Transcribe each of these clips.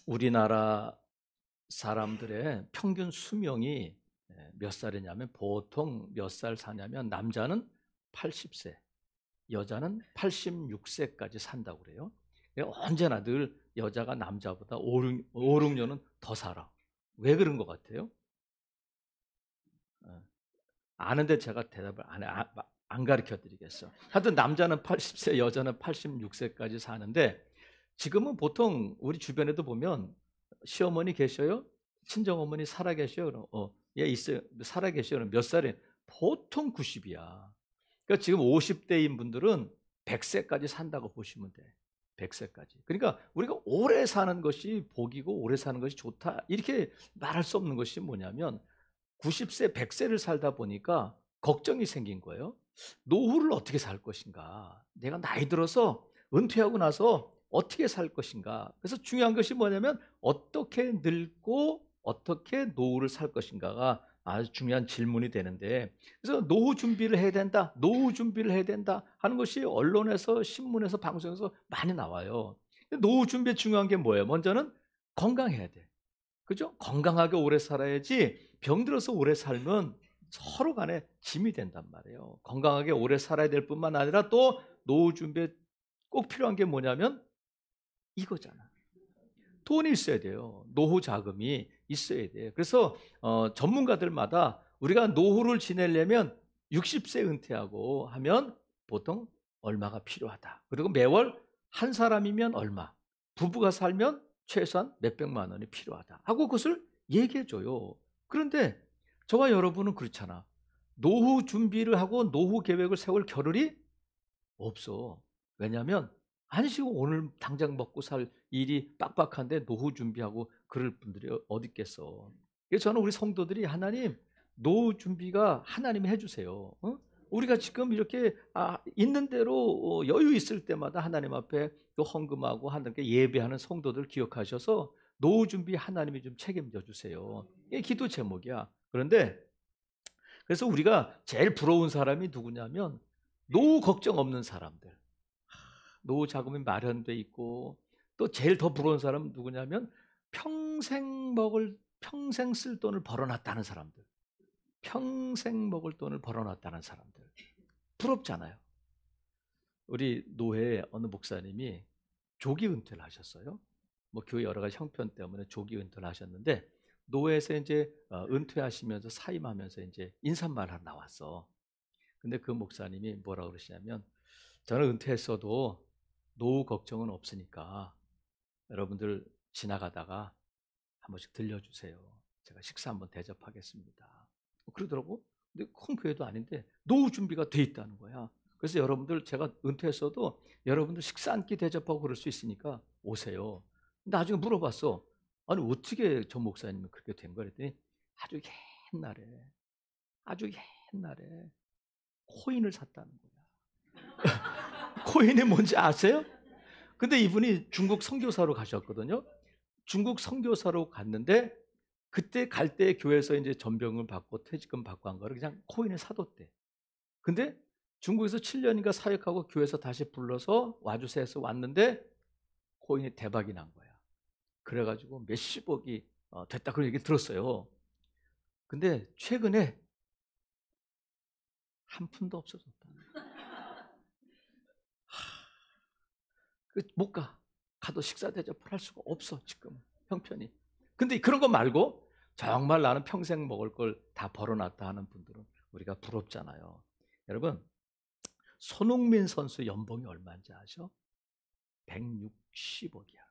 우리나라 사람들의 평균 수명이 몇 살이냐면 보통 몇 살 사냐면 남자는 80세, 여자는 86세까지 산다고 그래요. 언제나 늘 여자가 남자보다 5, 6년은 더 살아. 왜 그런 것 같아요? 아는데 제가 대답을 안 가르쳐 드리겠어. 하여튼 남자는 80세, 여자는 86세까지 사는데 지금은 보통 우리 주변에도 보면 시어머니 계셔요? 친정어머니 살아 계셔요? 그럼 예, 있어요. 살아 계셔요. 그럼 몇 살에? 보통 90이야. 그러니까 지금 50대인 분들은 100세까지 산다고 보시면 돼. 100세까지. 그러니까 우리가 오래 사는 것이 복이고 오래 사는 것이 좋다. 이렇게 말할 수 없는 것이 뭐냐면 90세, 100세를 살다 보니까 걱정이 생긴 거예요. 노후를 어떻게 살 것인가? 내가 나이 들어서 은퇴하고 나서 어떻게 살 것인가? 그래서 중요한 것이 뭐냐면 어떻게 늙고 어떻게 노후를 살 것인가가 아주 중요한 질문이 되는데, 그래서 노후 준비를 해야 된다, 노후 준비를 해야 된다 하는 것이 언론에서, 신문에서, 방송에서 많이 나와요. 노후 준비에 중요한 게 뭐예요? 먼저는 건강해야 돼. 그죠? 건강하게 오래 살아야지 병들어서 오래 살면 서로 간에 짐이 된단 말이에요. 건강하게 오래 살아야 될 뿐만 아니라 또 노후 준비에 꼭 필요한 게 뭐냐면 이거잖아. 돈이 있어야 돼요. 노후 자금이 있어야 돼요. 그래서 전문가들마다 우리가 노후를 지내려면 60세 은퇴하고 하면 보통 얼마가 필요하다. 그리고 매월 한 사람이면 얼마, 부부가 살면 최소한 몇백만 원이 필요하다 하고 그것을 얘기해 줘요. 그런데 저와 여러분은 그렇잖아. 노후 준비를 하고 노후 계획을 세울 겨를이 없어. 왜냐하면 안시고 오늘 당장 먹고 살 일이 빡빡한데 노후 준비하고 그럴 분들이 어디 있겠어. 그래서 저는 우리 성도들이 하나님 노후 준비가 하나님이 해주세요. 우리가 지금 이렇게 있는 대로 여유 있을 때마다 하나님 앞에 또 헌금하고 하나님께 예배하는 성도들 기억하셔서 노후 준비 하나님이 좀 책임져 주세요. 이게 기도 제목이야. 그런데 그래서 우리가 제일 부러운 사람이 누구냐면 노후 걱정 없는 사람들. 노후 자금이 마련돼 있고, 또 제일 더 부러운 사람은 누구냐면 평생 쓸 돈을 벌어놨다는 사람들. 평생 먹을 돈을 벌어놨다는 사람들. 부럽잖아요. 우리 노회에 어느 목사님이 조기 은퇴를 하셨어요. 뭐 교회 여러 가지 형편 때문에 조기 은퇴를 하셨는데 노회에서 이제 은퇴하시면서 사임하면서 이제 인사말 하러 나왔어. 근데 그 목사님이 뭐라고 그러시냐면 저는 은퇴했어도 노후 걱정은 없으니까 여러분들 지나가다가 한 번씩 들려주세요. 제가 식사 한번 대접하겠습니다. 그러더라고. 근데 큰 교회도 아닌데 노후 준비가 돼 있다는 거야. 그래서 여러분들 제가 은퇴했어도 여러분들 식사 한 끼 대접하고 그럴 수 있으니까 오세요. 나중에 물어봤어. 아니 어떻게 전 목사님은 그렇게 된 거야? 그랬더니 아주 옛날에 아주 옛날에 코인을 샀다는 거야. 코인이 뭔지 아세요? 근데 이분이 중국 선교사로 가셨거든요. 중국 선교사로 갔는데 그때 갈 때 교회에서 이제 전병을 받고 퇴직금 받고 한 거를 그냥 코인을 사뒀대. 근데 중국에서 7년인가 사역하고 교회에서 다시 불러서 와주세요 해서 왔는데 코인이 대박이 난 거야. 그래가지고 몇십억이 됐다 그런 얘기 들었어요. 근데 최근에 한 푼도 없어졌다. 못 가. 가도 식사 대접을 할 수가 없어 지금 형편이. 근데 그런 거 말고 정말 나는 평생 먹을 걸 다 벌어놨다 하는 분들은 우리가 부럽잖아요. 여러분 손흥민 선수 연봉이 얼마인지 아셔? 160억이야.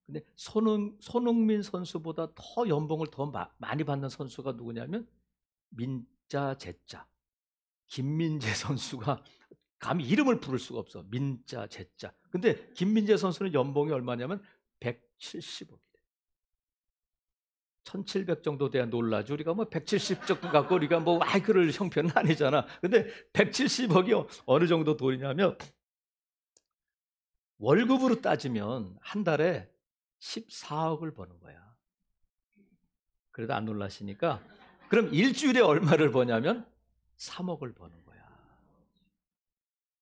근데 손흥민 선수보다 더 연봉을 더 많이 받는 선수가 누구냐면 민자 제자 김민재 선수가 감히 이름을 부를 수가 없어. 민자 제자. 근데 김민재 선수는 연봉이 얼마냐면 170억이래. 1700 정도 돼야 놀라죠. 우리가 뭐 170 정도 갖고 우리가 뭐 그럴 형편은 아니잖아. 근데 170억이 어느 정도 돈이냐면 월급으로 따지면 한 달에 14억을 버는 거야. 그래도 안 놀라시니까 그럼 일주일에 얼마를 버냐면 3억을 버는 거야.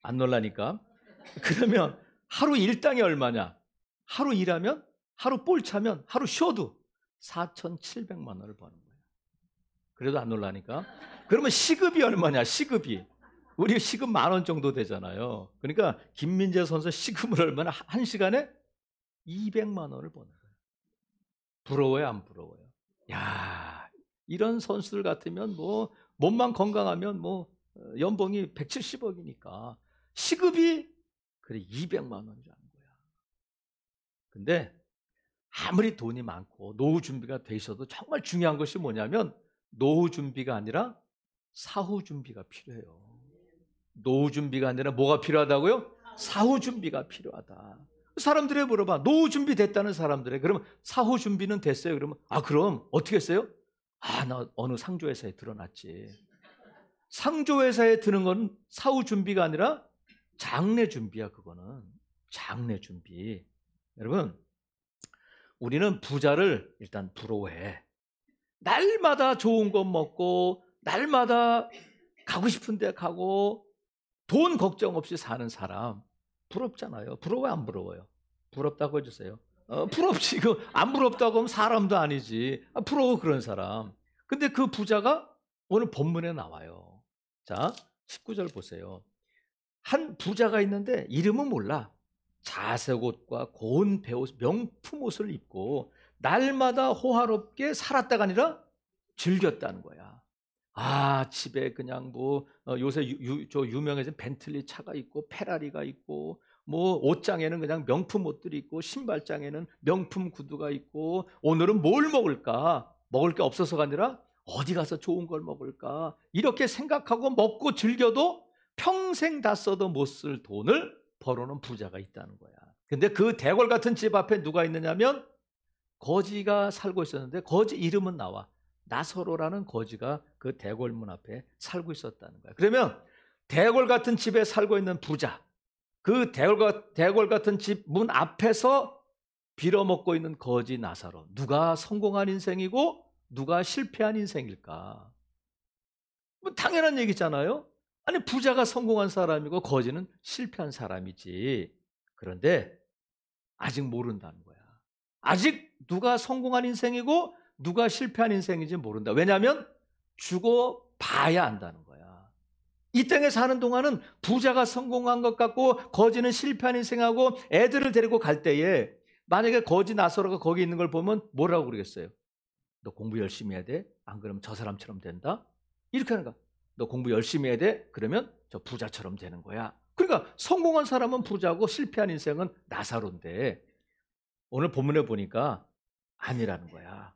안 놀라니까. 그러면 하루 일당이 얼마냐? 하루 일하면 하루 볼 차면 하루 쉬어도 4,700만 원을 버는 거예요. 그래도 안 놀라니까. 그러면 시급이 얼마냐? 시급이. 우리 시급 10,000원 정도 되잖아요. 그러니까 김민재 선수 시급을 얼마나 한 시간에 200만 원을 버는 거예요. 부러워요, 안 부러워요? 야, 이런 선수들 같으면 뭐 몸만 건강하면 뭐 연봉이 170억이니까 시급이 그래 200만 원이라는 거야. 근데 아무리 돈이 많고 노후 준비가 돼 있어도 정말 중요한 것이 뭐냐면 노후 준비가 아니라 사후 준비가 필요해요. 노후 준비가 아니라 뭐가 필요하다고요? 사후 준비가 필요하다. 사람들에 물어봐. 노후 준비 됐다는 사람들에 그러면 사후 준비는 됐어요? 그러면 그럼 어떻게 했어요? 나 어느 상조회사에 들어놨지. 상조회사에 드는 건 사후 준비가 아니라 장래 준비야. 그거는 장래 준비. 여러분, 우리는 부자를 일단 부러워해. 날마다 좋은 것 먹고 날마다 가고 싶은 데 가고 돈 걱정 없이 사는 사람 부럽잖아요. 부러워요, 안 부러워요? 부럽다고 해주세요. 부럽지. 안 부럽다고 하면 사람도 아니지. 부러워, 그런 사람. 근데 그 부자가 오늘 본문에 나와요. 자, 19절 보세요. 한 부자가 있는데 이름은 몰라. 자색 옷과 고운 베옷, 명품 옷을 입고 날마다 호화롭게 살았다가 아니라 즐겼다는 거야. 집에 그냥 뭐 요새 저 유명해진 벤틀리 차가 있고 페라리가 있고 뭐 옷장에는 그냥 명품 옷들이 있고 신발장에는 명품 구두가 있고 오늘은 뭘 먹을까? 먹을 게 없어서가 아니라 어디 가서 좋은 걸 먹을까? 이렇게 생각하고 먹고 즐겨도 평생 다 써도 못 쓸 돈을 벌어놓은 부자가 있다는 거야. 근데 그 대궐 같은 집 앞에 누가 있느냐면 거지가 살고 있었는데 거지 이름은 나와. 나사로라는 거지가 그 대궐문 앞에 살고 있었다는 거야. 그러면 대궐 같은 집에 살고 있는 부자, 그 대궐 같은 집 문 앞에서 빌어먹고 있는 거지 나사로, 누가 성공한 인생이고 누가 실패한 인생일까? 뭐 당연한 얘기잖아요. 아니, 부자가 성공한 사람이고 거지는 실패한 사람이지. 그런데 아직 모른다는 거야. 아직 누가 성공한 인생이고 누가 실패한 인생인지 모른다. 왜냐하면 죽어 봐야 안다는 거야. 이 땅에 사는 동안은 부자가 성공한 것 같고 거지는 실패한 인생하고 애들을 데리고 갈 때에 만약에 거지 나사로가 거기 있는 걸 보면 뭐라고 그러겠어요? 너 공부 열심히 해야 돼? 안 그러면 저 사람처럼 된다? 이렇게 하는 거야. 너 공부 열심히 해야 돼? 그러면 저 부자처럼 되는 거야. 그러니까 성공한 사람은 부자고 실패한 인생은 나사로인데 오늘 본문에 보니까 아니라는 거야.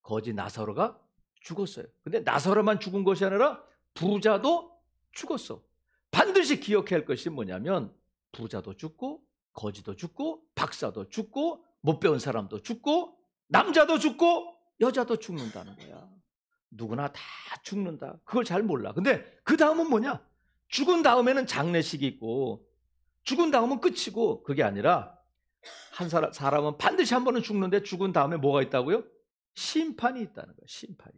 거지 나사로가 죽었어요. 근데 나사로만 죽은 것이 아니라 부자도 죽었어. 반드시 기억해야 할 것이 뭐냐면 부자도 죽고 거지도 죽고 박사도 죽고 못 배운 사람도 죽고 남자도 죽고 여자도 죽는다는 거야. 누구나 다 죽는다. 그걸 잘 몰라. 근데 그 다음은 뭐냐? 죽은 다음에는 장례식이 있고 죽은 다음은 끝이고 그게 아니라 사람은 반드시 한 번은 죽는데 죽은 다음에 뭐가 있다고요? 심판이 있다는 거예요. 심판이.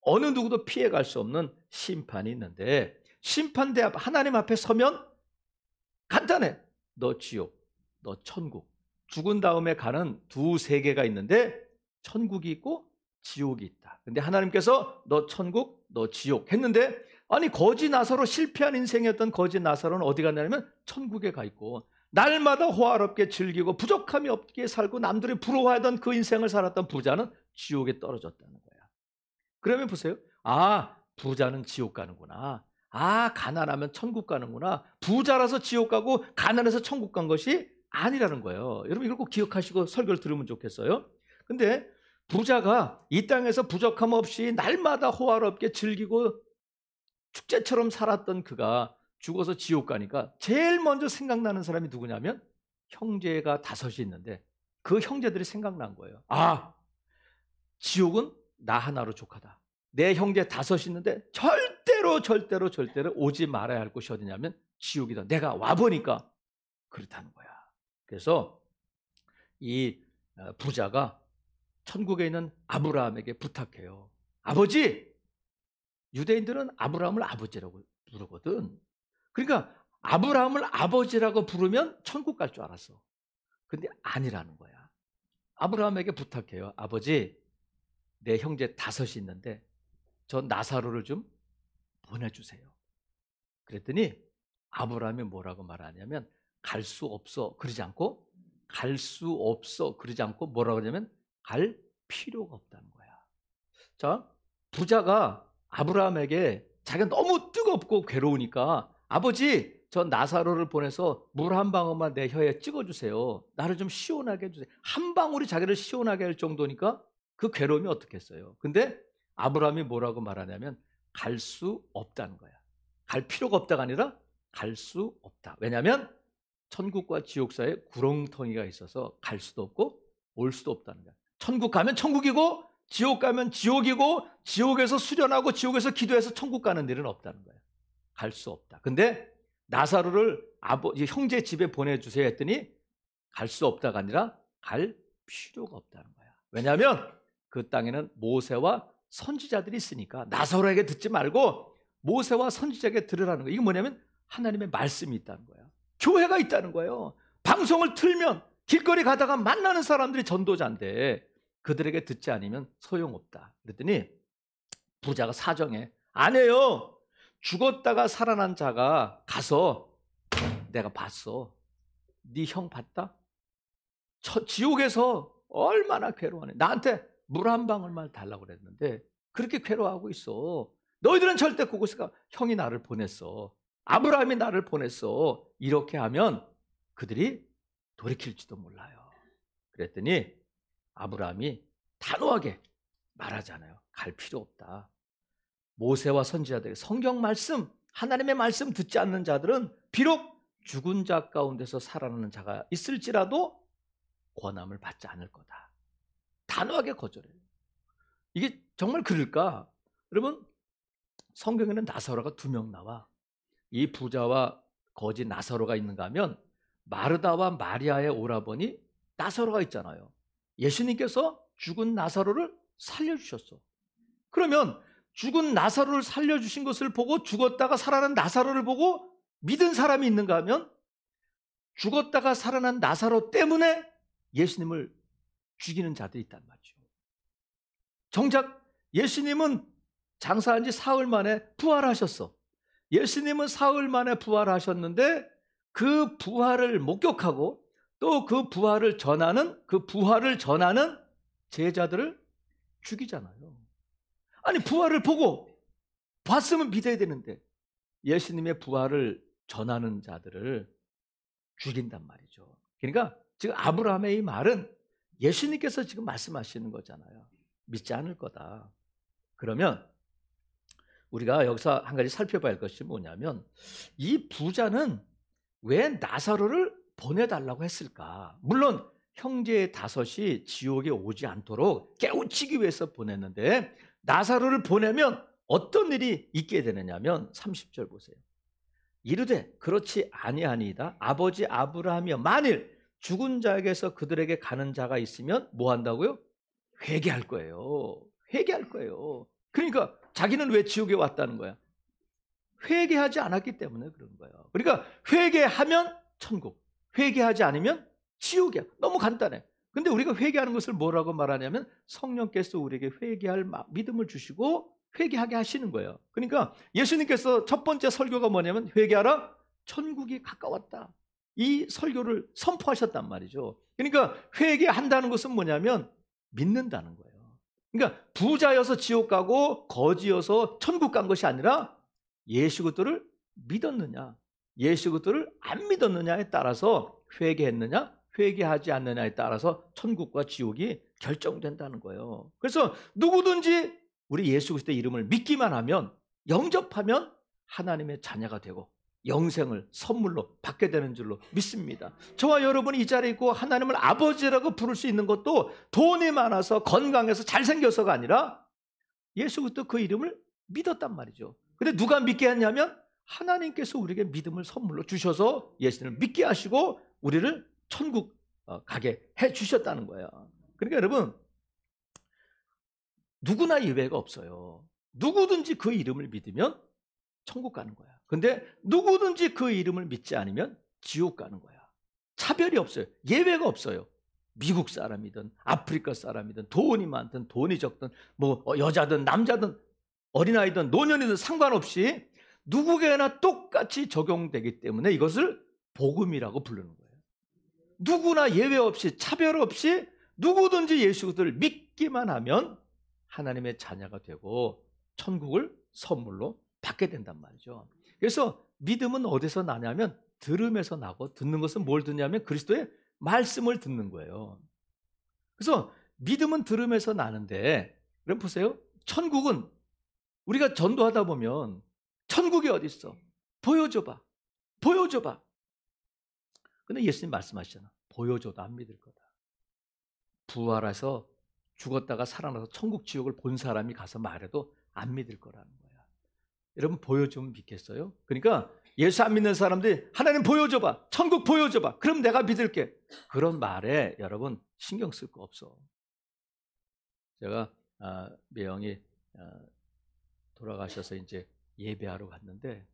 어느 누구도 피해갈 수 없는 심판이 있는데 심판대 앞 하나님 앞에 서면 간단해. 너 지옥, 너 천국. 죽은 다음에 가는 두 세계가 있는데 천국이 있고 지옥이 있다. 근데 하나님께서 너 천국, 너 지옥 했는데 아니 거지 나사로 실패한 인생이었던 거지 나사로는 어디 갔냐면 천국에 가 있고 날마다 호화롭게 즐기고 부족함이 없게 살고 남들이 부러워하던 그 인생을 살았던 부자는 지옥에 떨어졌다는 거야. 그러면 보세요. 부자는 지옥 가는구나. 가난하면 천국 가는구나. 부자라서 지옥 가고 가난해서 천국 간 것이 아니라는 거예요. 여러분 이걸 꼭 기억하시고 설교를 들으면 좋겠어요. 근데 부자가 이 땅에서 부족함 없이 날마다 호화롭게 즐기고 축제처럼 살았던 그가 죽어서 지옥 가니까 제일 먼저 생각나는 사람이 누구냐면 형제가 5이 있는데 그 형제들이 생각난 거예요. 지옥은 나 하나로 족하다. 내 형제 5이 있는데 절대로 오지 말아야 할 곳이 어디냐면 지옥이다. 내가 와보니까 그렇다는 거야. 그래서 이 부자가 천국에 있는 아브라함에게 부탁해요. 아버지! 유대인들은 아브라함을 아버지라고 부르거든. 그러니까 아브라함을 아버지라고 부르면 천국 갈 줄 알았어. 근데 아니라는 거야. 아브라함에게 부탁해요. 아버지, 내 형제 5이 있는데 저 나사로를 좀 보내주세요. 그랬더니 아브라함이 뭐라고 말하냐면 갈 수 없어 그러지 않고 갈 수 없어 그러지 않고 뭐라고 하냐면 갈 필요가 없다는 거야. 자, 부자가 아브라함에게 자기가 너무 뜨겁고 괴로우니까 아버지 저 나사로를 보내서 물 한 방울만 내 혀에 찍어주세요. 나를 좀 시원하게 해주세요. 한 방울이 자기를 시원하게 할 정도니까 그 괴로움이 어떻겠어요. 근데 아브라함이 뭐라고 말하냐면 갈 수 없다는 거야. 갈 필요가 없다가 아니라 갈 수 없다. 왜냐하면 천국과 지옥 사이에 구렁텅이가 있어서 갈 수도 없고 올 수도 없다는 거야. 천국 가면 천국이고 지옥 가면 지옥이고 지옥에서 수련하고 지옥에서 기도해서 천국 가는 일은 없다는 거예요. 갈 수 없다. 근데 나사로를 형제 집에 보내주세요 했더니 갈 수 없다가 아니라 갈 필요가 없다는 거야. 왜냐하면 그 땅에는 모세와 선지자들이 있으니까 나사로에게 듣지 말고 모세와 선지자에게 들으라는 거예요. 이게 뭐냐면 하나님의 말씀이 있다는 거야. 교회가 있다는 거예요. 방송을 틀면 길거리 가다가 만나는 사람들이 전도자인데 그들에게 듣지 않으면 소용없다. 그랬더니 부자가 사정해. 안 해요. 죽었다가 살아난 자가 가서 내가 봤어. 네 형 봤다? 지옥에서 얼마나 괴로워하네. 나한테 물 한 방울만 달라고 그랬는데 그렇게 괴로워하고 있어. 너희들은 절대 그곳에 형이 나를 보냈어. 아브라함이 나를 보냈어. 이렇게 하면 그들이 돌이킬지도 몰라요. 그랬더니 아브라함이 단호하게 말하잖아요. 갈 필요 없다. 모세와 선지자들에게 성경 말씀, 하나님의 말씀 듣지 않는 자들은 비록 죽은 자 가운데서 살아나는 자가 있을지라도 권함을 받지 않을 거다. 단호하게 거절해요. 이게 정말 그럴까? 여러분, 성경에는 나사로가 2명 나와. 이 부자와 거지 나사로가 있는가 하면 마르다와 마리아의 오라버니 나사로가 있잖아요. 예수님께서 죽은 나사로를 살려주셨어. 그러면 죽은 나사로를 살려주신 것을 보고 죽었다가 살아난 나사로를 보고 믿은 사람이 있는가 하면 죽었다가 살아난 나사로 때문에 예수님을 죽이는 자들이 있단 말이죠. 정작 예수님은 장사한 지 사흘 만에 부활하셨어. 예수님은 사흘 만에 부활하셨는데 그 부활을 목격하고 또 그 부활을 전하는 제자들을 죽이잖아요. 아니 부활을 보고 봤으면 믿어야 되는데 예수님의 부활을 전하는 자들을 죽인단 말이죠. 그러니까 지금 아브라함의 이 말은 예수님께서 지금 말씀하시는 거잖아요. 믿지 않을 거다. 그러면 우리가 여기서 한 가지 살펴봐야 할 것이 뭐냐면 이 부자는 왜 나사로를 보내달라고 했을까? 물론 형제 5이 지옥에 오지 않도록 깨우치기 위해서 보냈는데 나사로를 보내면 어떤 일이 있게 되느냐면 30절 보세요. 이르되 그렇지 아니하니이다. 아버지 아브라함이여 만일 죽은 자에게서 그들에게 가는 자가 있으면 뭐 한다고요? 회개할 거예요. 회개할 거예요. 그러니까 자기는 왜 지옥에 왔다는 거야? 회개하지 않았기 때문에 그런 거예요. 그러니까 회개하면 천국, 회개하지 않으면 지옥이야. 너무 간단해. 근데 우리가 회개하는 것을 뭐라고 말하냐면 성령께서 우리에게 회개할 믿음을 주시고 회개하게 하시는 거예요. 그러니까 예수님께서 첫 번째 설교가 뭐냐면 회개하라, 천국이 가까웠다. 이 설교를 선포하셨단 말이죠. 그러니까 회개한다는 것은 뭐냐면 믿는다는 거예요. 그러니까 부자여서 지옥 가고 거지여서 천국 간 것이 아니라 예수 그리스도를 믿었느냐, 예수 그리스도를 안 믿었느냐에 따라서 회개했느냐, 회개하지 않느냐에 따라서 천국과 지옥이 결정된다는 거예요. 그래서 누구든지 우리 예수 그리스도의 이름을 믿기만 하면, 영접하면 하나님의 자녀가 되고 영생을 선물로 받게 되는 줄로 믿습니다. 저와 여러분이 이 자리에 있고 하나님을 아버지라고 부를 수 있는 것도 돈이 많아서 건강해서 잘생겨서가 아니라 예수 그리스도 그 이름을 믿었단 말이죠. 근데 누가 믿게 했냐면 하나님께서 우리에게 믿음을 선물로 주셔서 예수님을 믿게 하시고 우리를 천국 가게 해 주셨다는 거예요. 그러니까 여러분, 누구나 예외가 없어요. 누구든지 그 이름을 믿으면 천국 가는 거야. 근데 누구든지 그 이름을 믿지 않으면 지옥 가는 거야. 차별이 없어요. 예외가 없어요. 미국 사람이든 아프리카 사람이든 돈이 많든 돈이 적든 뭐 여자든 남자든 어린아이든 노년이든 상관없이 누구에게나 똑같이 적용되기 때문에 이것을 복음이라고 부르는 거예요. 누구나 예외 없이 차별 없이 누구든지 예수를 믿기만 하면 하나님의 자녀가 되고 천국을 선물로 받게 된단 말이죠. 그래서 믿음은 어디서 나냐면 들음에서 나고, 듣는 것은 뭘 듣냐면 그리스도의 말씀을 듣는 거예요. 그래서 믿음은 들음에서 나는데, 여러분 보세요. 천국은 우리가 전도하다 보면 천국이 어디 있어? 보여줘봐. 보여줘봐. 근데 예수님 말씀하시잖아. 보여줘도 안 믿을 거다. 부활해서 죽었다가 살아나서 천국 지옥을 본 사람이 가서 말해도 안 믿을 거라는 거야. 여러분 보여주면 믿겠어요? 그러니까 예수 안 믿는 사람들이 하나님 보여줘봐. 천국 보여줘봐. 그럼 내가 믿을게. 그런 말에 여러분 신경 쓸 거 없어. 제가 매형이 돌아가셔서 이제 예배하러 갔는데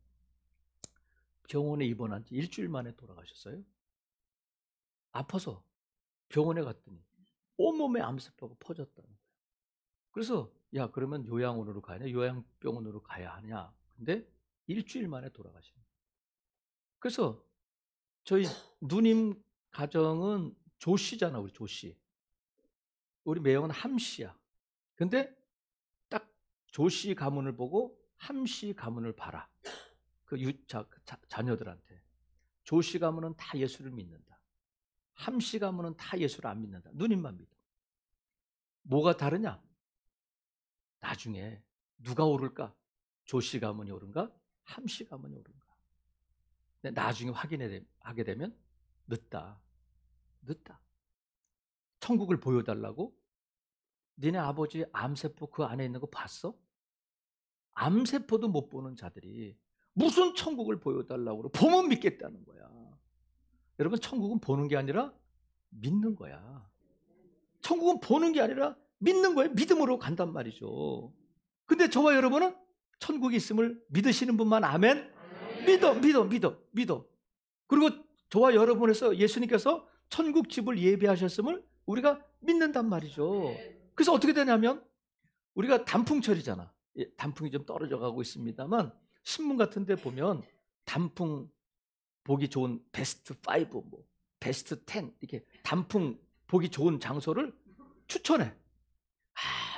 병원에 입원한 지 일주일 만에 돌아가셨어요. 아파서 병원에 갔더니 온몸에 암세포가 퍼졌다는 거예요. 그래서 야 그러면 요양원으로 가냐? 요양병원으로 가야 하냐? 근데 일주일 만에 돌아가신 거예요. 그래서 저희 누님 가정은 조씨잖아. 우리 조씨. 우리 매형은 함씨야. 근데 딱 조씨 가문을 보고 함씨 가문을 봐라. 그 자녀들한테. 조씨 가문은 다 예수를 믿는다. 함씨 가문은 다 예수를 안 믿는다. 누님만 믿어. 뭐가 다르냐? 나중에 누가 오를까? 조씨 가문이 오른가? 함씨 가문이 오른가? 근데 나중에 하게 되면 늦다. 늦다. 천국을 보여달라고? 니네 아버지 암세포 그 안에 있는 거 봤어? 암세포도 못 보는 자들이 무슨 천국을 보여달라고 그래? 보면 믿겠다는 거야. 여러분 천국은 보는 게 아니라 믿는 거야. 천국은 보는 게 아니라 믿는 거예요. 믿음으로 간단 말이죠. 근데 저와 여러분은 천국이 있음을 믿으시는 분만 아멘? 믿어. 그리고 저와 여러분에서 예수님께서 천국 집을 예비하셨음을 우리가 믿는단 말이죠. 그래서 어떻게 되냐면 우리가 단풍철이잖아. 단풍이 좀 떨어져 가고 있습니다만 신문 같은 데 보면 단풍 보기 좋은 베스트 5, 뭐 베스트 10 이렇게 단풍 보기 좋은 장소를 추천해.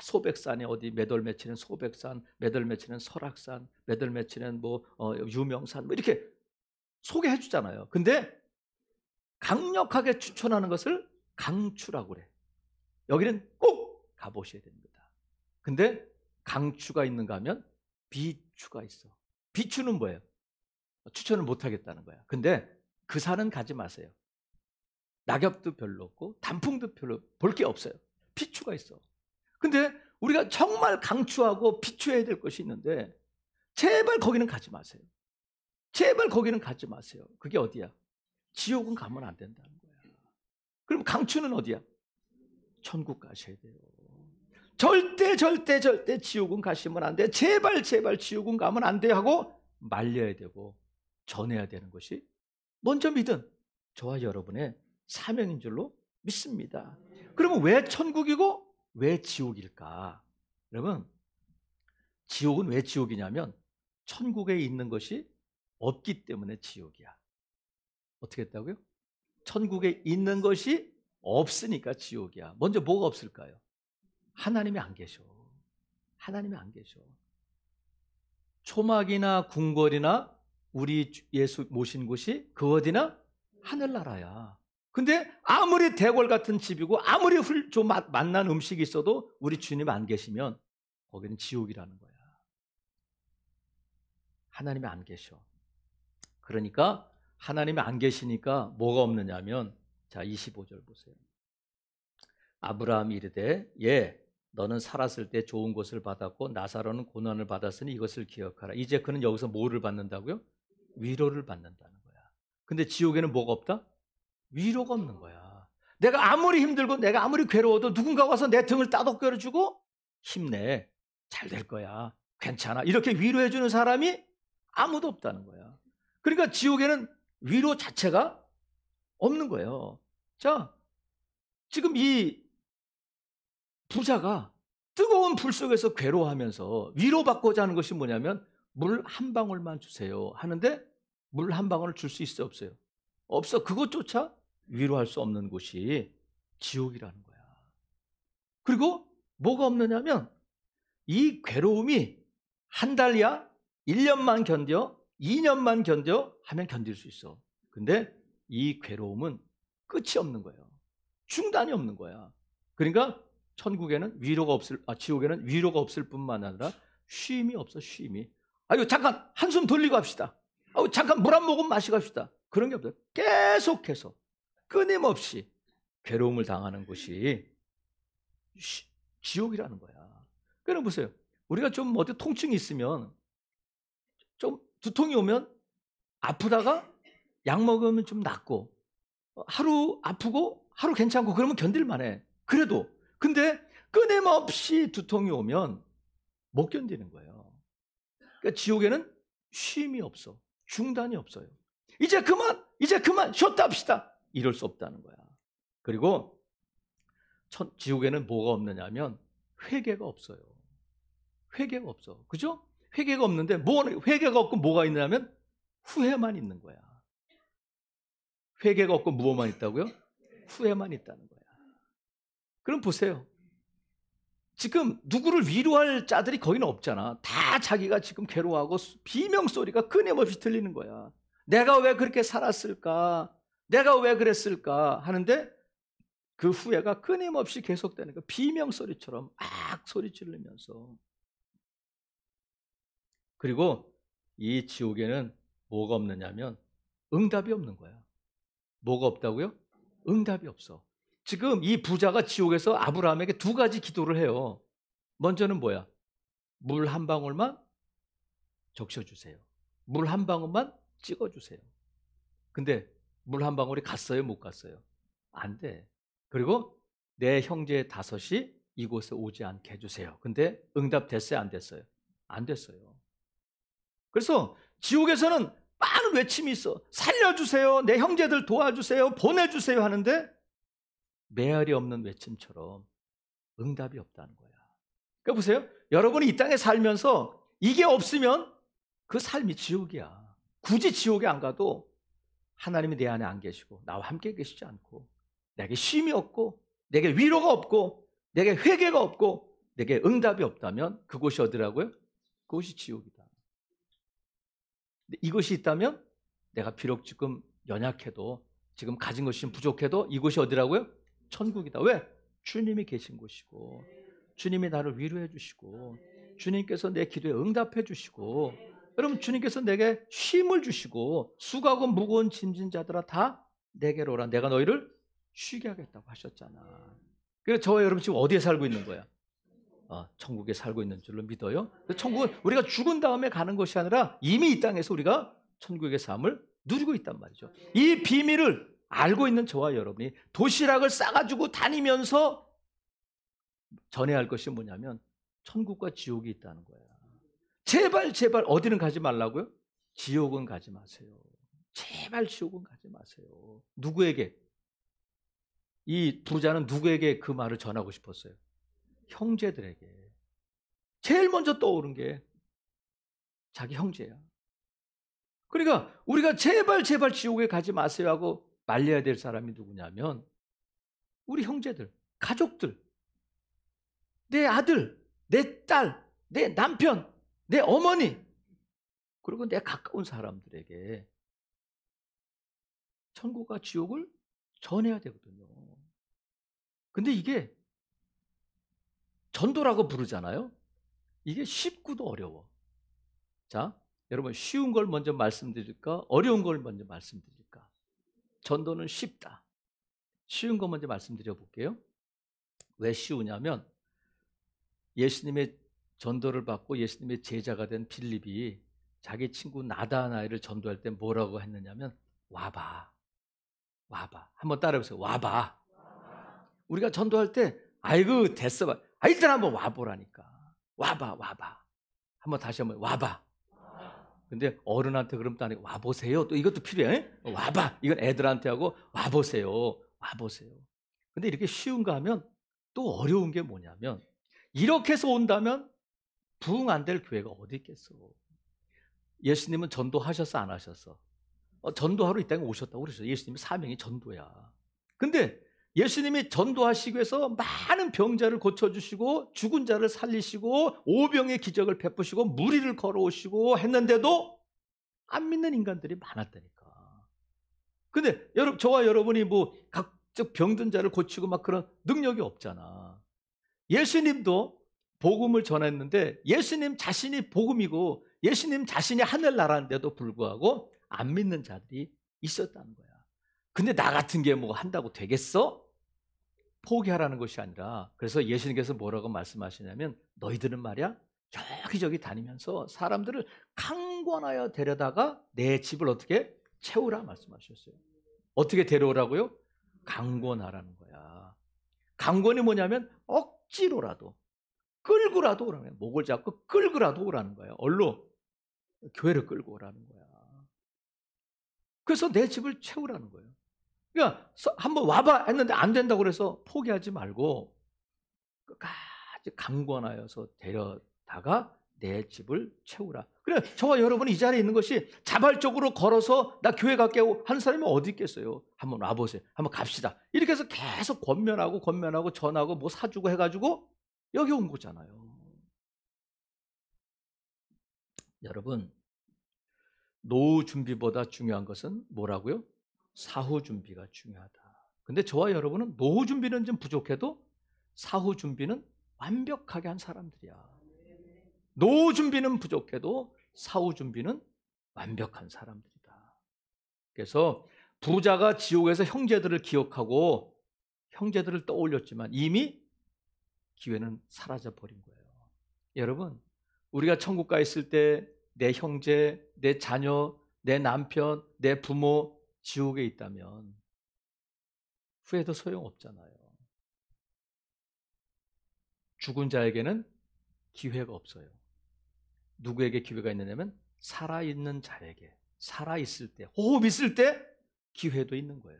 소백산에 어디 몇 월 며칠은 소백산, 몇 월 며칠은 설악산, 몇 월 며칠은 뭐 유명산 뭐 이렇게 소개해 주잖아요. 근데 강력하게 추천하는 것을 강추라고 그래. 여기는 꼭 가보셔야 됩니다. 근데 강추가 있는가 하면 비추가 있어. 비추는 뭐예요? 추천을 못 하겠다는 거야. 근데 그 산은 가지 마세요. 낙엽도 별로 없고 단풍도 별로 볼 게 없어요. 비추가 있어. 근데 우리가 정말 강추하고 비추해야 될 것이 있는데 제발 거기는 가지 마세요. 제발 거기는 가지 마세요. 그게 어디야? 지옥은 가면 안 된다는 거야. 그럼 강추는 어디야? 천국 가셔야 돼요. 절대 지옥은 가시면 안 돼. 제발 지옥은 가면 안 돼 하고 말려야 되고 전해야 되는 것이 먼저 믿은 저와 여러분의 사명인 줄로 믿습니다. 그러면 왜 천국이고 왜 지옥일까? 여러분, 지옥은 왜 지옥이냐면 천국에 있는 것이 없기 때문에 지옥이야. 어떻게 했다고요? 천국에 있는 것이 없으니까 지옥이야. 먼저 뭐가 없을까요? 하나님이 안 계셔. 하나님이 안 계셔. 초막이나 궁궐이나 우리 예수 모신 곳이 그 어디나 하늘나라야. 근데 아무리 대궐 같은 집이고 아무리 좀 맛난 음식이 있어도 우리 주님 안 계시면 거기는 지옥이라는 거야. 하나님이 안 계셔. 그러니까 하나님이 안 계시니까 뭐가 없느냐면 자 25절 보세요. 아브라함이 이르되 너는 살았을 때 좋은 것을 받았고 나사로는 고난을 받았으니 이것을 기억하라. 이제 그는 여기서 뭐를 받는다고요? 위로를 받는다는 거야. 근데 지옥에는 뭐가 없다? 위로가 없는 거야. 내가 아무리 힘들고 내가 아무리 괴로워도 누군가 와서 내 등을 따독거려주고 힘내. 잘 될 거야. 괜찮아. 이렇게 위로해 주는 사람이 아무도 없다는 거야. 그러니까 지옥에는 위로 자체가 없는 거예요. 자, 지금 이 부자가 뜨거운 불 속에서 괴로워하면서 위로받고자 하는 것이 뭐냐면 물 한 방울만 주세요 하는데 물 한 방울을 줄 수 있어요, 없어요? 없어. 그것조차 위로할 수 없는 곳이 지옥이라는 거야. 그리고 뭐가 없느냐면 이 괴로움이 한 달이야, 1년만 견뎌, 2년만 견뎌 하면 견딜 수 있어. 근데 이 괴로움은 끝이 없는 거예요. 중단이 없는 거야. 그러니까 지옥에는 위로가 없을 뿐만 아니라 쉼이 없어, 쉼이. 아유, 잠깐 한숨 돌리고 합시다. 아유, 잠깐 물 한 모금 마시고 합시다. 그런 게 없어요. 계속해서 끊임없이 괴로움을 당하는 것이 지옥이라는 거야. 그럼 보세요. 우리가 좀 어디 통증이 있으면 좀 두통이 오면 아프다가 약 먹으면 좀 낫고 하루 아프고 하루 괜찮고 그러면 견딜만해. 그래도 근데 끊임없이 두통이 오면 못 견디는 거예요. 그러니까 지옥에는 쉼이 없어. 중단이 없어요. 이제 그만 쉬었다 합시다. 이럴 수 없다는 거야. 그리고 지옥에는 뭐가 없느냐면 회개가 없어요. 회개가 없어. 그죠? 회개가 없는데 회개가 없고 뭐가 있냐면 후회만 있는 거야. 회개가 없고 무엇만 있다고요? 후회만 있다는 거야. 그럼 보세요. 지금 누구를 위로할 자들이 거기는 없잖아. 다 자기가 지금 괴로워하고 비명소리가 끊임없이 들리는 거야. 내가 왜 그렇게 살았을까? 내가 왜 그랬을까? 하는데 그 후회가 끊임없이 계속되는 거야. 비명소리처럼 막 소리 지르면서. 그리고 이 지옥에는 뭐가 없느냐면 응답이 없는 거야. 뭐가 없다고요? 응답이 없어. 지금 이 부자가 지옥에서 아브라함에게 두 가지 기도를 해요. 먼저는 뭐야? 물 한 방울만 적셔주세요. 물 한 방울만 찍어주세요. 근데 물 한 방울이 갔어요? 못 갔어요? 안 돼. 그리고 내 형제 5이 이곳에 오지 않게 해주세요. 근데 응답 됐어요? 안 됐어요? 안 됐어요. 그래서 지옥에서는 많은 외침이 있어. 살려주세요. 내 형제들 도와주세요. 보내주세요 하는데 메아리 없는 외침처럼 응답이 없다는 거야. 그러니까 보세요. 여러분이 이 땅에 살면서 이게 없으면 그 삶이 지옥이야. 굳이 지옥에 안 가도 하나님이 내 안에 안 계시고 나와 함께 계시지 않고 내게 쉼이 없고 내게 위로가 없고 내게 회개가 없고 내게 응답이 없다면 그곳이 어디라고요? 그곳이 지옥이다. 이것이 있다면 내가 비록 지금 연약해도 지금 가진 것이 좀 부족해도 이곳이 어디라고요? 천국이다. 왜? 주님이 계신 곳이고 주님이 나를 위로해 주시고 주님께서 내 기도에 응답해 주시고 여러분 주님께서 내게 쉼을 주시고 수고하고 무거운 짐진 자들아 다 내게로 오라. 내가 너희를 쉬게 하겠다고 하셨잖아. 그래서 저와 여러분 지금 어디에 살고 있는 거야? 천국에 살고 있는 줄로 믿어요. 천국은 우리가 죽은 다음에 가는 것이 아니라 이미 이 땅에서 우리가 천국의 삶을 누리고 있단 말이죠. 이 비밀을 알고 있는 저와 여러분이 도시락을 싸가지고 다니면서 전해야 할 것이 뭐냐면 천국과 지옥이 있다는 거야. 제발 어디는 가지 말라고요? 지옥은 가지 마세요. 제발 지옥은 가지 마세요. 누구에게? 이 부자는 누구에게 그 말을 전하고 싶었어요? 형제들에게. 제일 먼저 떠오른 게 자기 형제야. 그러니까 우리가 제발 지옥에 가지 마세요 하고 말려야 될 사람이 누구냐면 우리 형제들, 가족들, 내 아들, 내 딸, 내 남편, 내 어머니 그리고 내 가까운 사람들에게 천국과 지옥을 전해야 되거든요. 근데 이게 전도라고 부르잖아요. 이게 쉽고도 어려워. 자, 여러분 쉬운 걸 먼저 말씀드릴까? 어려운 걸 먼저 말씀드릴까? 전도는 쉽다. 쉬운 거 먼저 말씀드려 볼게요. 왜 쉬우냐면 예수님의 전도를 받고 예수님의 제자가 된 빌립이 자기 친구 나다나엘을 전도할 때 뭐라고 했느냐면 와봐. 한번 따라해보세요. 와봐. 우리가 전도할 때 아이고 됐어. 일단 한번 와보라니까. 와봐. 한번 다시 한번 와봐. 근데 어른한테 그러면 또 아니고 와보세요. 또 이것도 필요해. 와봐. 이건 애들한테 하고 와보세요. 근데 이렇게 쉬운가 하면 또 어려운 게 뭐냐면 이렇게 해서 온다면 부흥 안 될 교회가 어디 있겠어. 예수님은 전도하셨어 안 하셨어? 전도하러 이 땅에 오셨다고 그러셨어요. 예수님의 사명이 전도야. 근데 예수님이 전도하시기 위해서 많은 병자를 고쳐주시고 죽은 자를 살리시고 오병의 기적을 베푸시고 무리를 걸어오시고 했는데도 안 믿는 인간들이 많았다니까. 근데 저와 여러분이 뭐 각종 병든 자를 고치고 막 그런 능력이 없잖아. 예수님도 복음을 전했는데 예수님 자신이 복음이고 예수님 자신이 하늘나라인데도 불구하고 안 믿는 자들이 있었다는 거야. 근데 나 같은 게 뭐 한다고 되겠어? 포기하라는 것이 아니라, 그래서 예수님께서 뭐라고 말씀하시냐면 너희들은 말이야 여기저기 다니면서 사람들을 강권하여 데려다가 내 집을 어떻게 채우라 말씀하셨어요. 어떻게 데려오라고요? 강권하라는 거야. 강권이 뭐냐면 억지로라도 끌고라도 오라는 거야. 목을 잡고 끌고라도 오라는 거야. 얼로? 교회를 끌고 오라는 거야. 그래서 내 집을 채우라는 거예요. 그러니까 한번 와봐 했는데 안 된다고 그래서 포기하지 말고 끝까지 강권하여서 데려다가 내 집을 채우라. 그래, 저와 여러분이 이 자리에 있는 것이 자발적으로 걸어서 나 교회 갈게 하는 사람이 어디 있겠어요. 한번 와보세요. 한번 갑시다. 이렇게 해서 계속 권면하고 전하고 뭐 사주고 해가지고 여기 온 거잖아요. 여러분, 노후 준비보다 중요한 것은 뭐라고요? 사후 준비가 중요하다. 근데 저와 여러분은 노후 준비는 좀 부족해도 사후 준비는 완벽하게 한 사람들이야. 노후 준비는 부족해도 사후 준비는 완벽한 사람들이다. 그래서 부자가 지옥에서 형제들을 기억하고 형제들을 떠올렸지만 이미 기회는 사라져 버린 거예요. 여러분, 우리가 천국 가 있을 때 내 형제, 내 자녀, 내 남편, 내 부모 지옥에 있다면 후회도 소용없잖아요. 죽은 자에게는 기회가 없어요. 누구에게 기회가 있느냐면 살아있는 자에게, 살아있을 때, 호흡 있을 때 기회도 있는 거예요.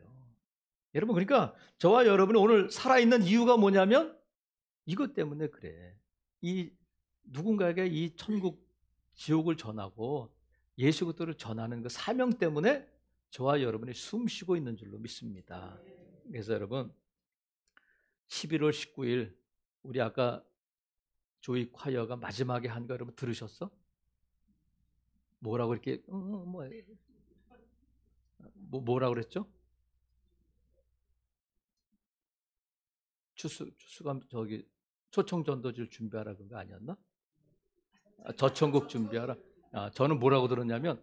여러분, 그러니까 저와 여러분이 오늘 살아있는 이유가 뭐냐면 이것 때문에 그래. 이 누군가에게 이 천국, 지옥을 전하고 예수 그리스도를 전하는 그 사명 때문에 저와 여러분이 숨 쉬고 있는 줄로 믿습니다. 그래서 여러분, 11월 19일 우리 아까 조이 콰이어가 마지막에 한 거 여러분 들으셨어? 뭐라고 이렇게 뭐라고 그랬죠? 추수감 저기 초청 전도지를 준비하라 그런 거 아니었나? 저천국 준비하라. 저는 뭐라고 들었냐면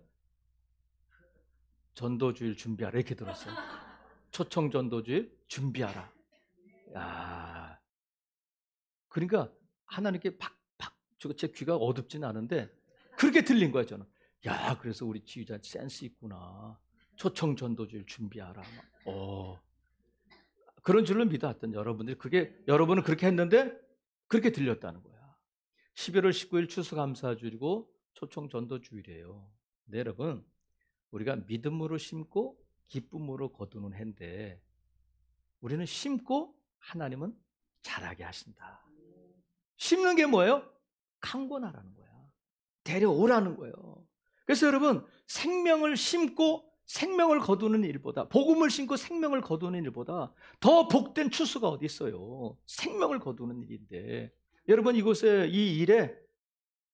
전도주일 준비하라 이렇게 들었어요. 초청 전도주일 준비하라. 야, 그러니까 하나님께 팍팍 제 귀가 어둡지는 않은데 그렇게 들린 거야 저는. 야, 그래서 우리 지휘자 센스 있구나. 초청 전도주일 준비하라. 그런 줄로 믿어왔던 여러분들이 여러분은 그렇게 했는데 그렇게 들렸다는 거야. 11월 19일 추수감사주일이고 초청 전도주일이에요. 네, 여러분, 우리가 믿음으로 심고 기쁨으로 거두는 해인데 우리는 심고 하나님은 자라게 하신다. 심는 게 뭐예요? 강권하라는 거야. 데려오라는 거예요. 그래서 여러분, 생명을 심고 생명을 거두는 일보다, 복음을 심고 생명을 거두는 일보다 더 복된 추수가 어디 있어요. 생명을 거두는 일인데 여러분, 이곳에 이 일에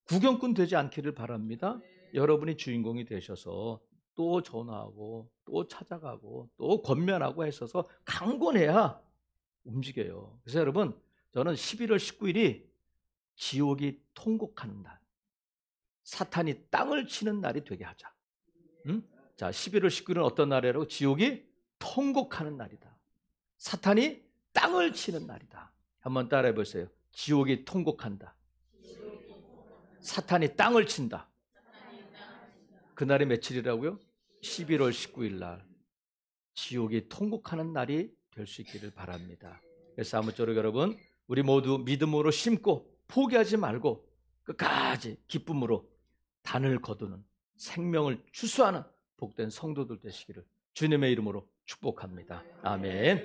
구경꾼 되지 않기를 바랍니다. 여러분이 주인공이 되셔서 또 전화하고 또 찾아가고 또 권면하고 하셔서 강권해야 움직여요. 그래서 여러분, 저는 11월 19일이 지옥이 통곡하는 날, 사탄이 땅을 치는 날이 되게 하자. 응? 자, 11월 19일은 어떤 날이라고? 지옥이 통곡하는 날이다. 사탄이 땅을 치는 날이다. 한번 따라해 보세요. 지옥이 통곡한다. 사탄이 땅을 친다. 그날이 며칠이라고요? 11월 19일 날. 지옥이 통곡하는 날이 될 수 있기를 바랍니다. 그래서 아무쪼록 여러분, 우리 모두 믿음으로 심고 포기하지 말고 끝까지 기쁨으로 단을 거두는 생명을 추수하는 복된 성도들 되시기를 주님의 이름으로 축복합니다. 아멘.